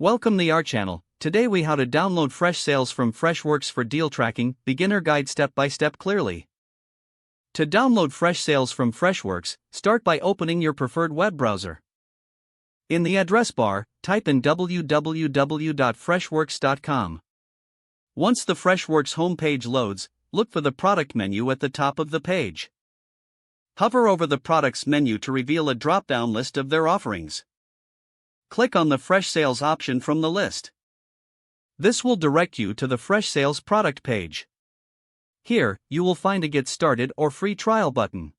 Welcome to our channel. Today we how to download Freshsales from Freshworks for deal tracking, beginner guide step by step clearly. To download Freshsales from Freshworks, start by opening your preferred web browser. In the address bar, type in www.freshworks.com. Once the Freshworks homepage loads, look for the product menu at the top of the page. Hover over the products menu to reveal a drop-down list of their offerings. Click on the Freshsales option from the list. This will direct you to the Freshsales product page. Here, you will find a Get Started or Free Trial button.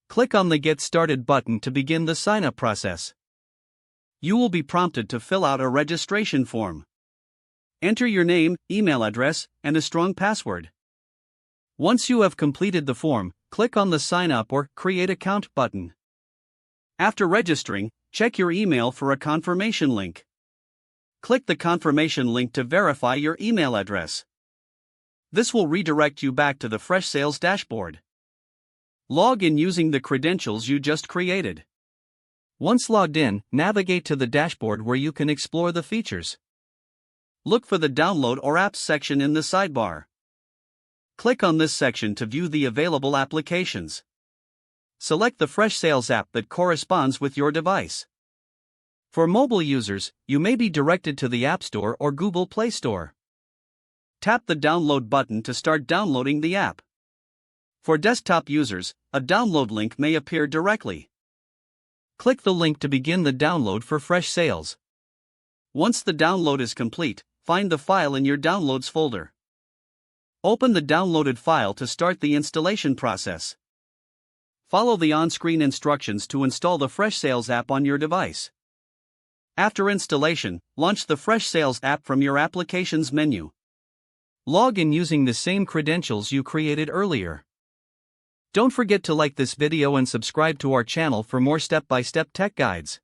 Click on the Get Started button to begin the sign-up process. You will be prompted to fill out a registration form. Enter your name, email address, and a strong password. Once you have completed the form, click on the Sign Up or Create Account button. After registering, check your email for a confirmation link. Click the confirmation link to verify your email address. This will redirect you back to the Freshsales dashboard. Log in using the credentials you just created. Once logged in, navigate to the dashboard where you can explore the features. Look for the Download or Apps section in the sidebar. Click on this section to view the available applications. Select the Freshsales app that corresponds with your device. For mobile users, you may be directed to the App Store or Google Play Store. Tap the Download button to start downloading the app. For desktop users, a download link may appear directly. Click the link to begin the download for Freshsales. Once the download is complete, find the file in your Downloads folder. Open the downloaded file to start the installation process. Follow the on-screen instructions to install the Freshsales app on your device. After installation, launch the Freshsales app from your Applications menu. Log in using the same credentials you created earlier. Don't forget to like this video and subscribe to our channel for more step-by-step tech guides.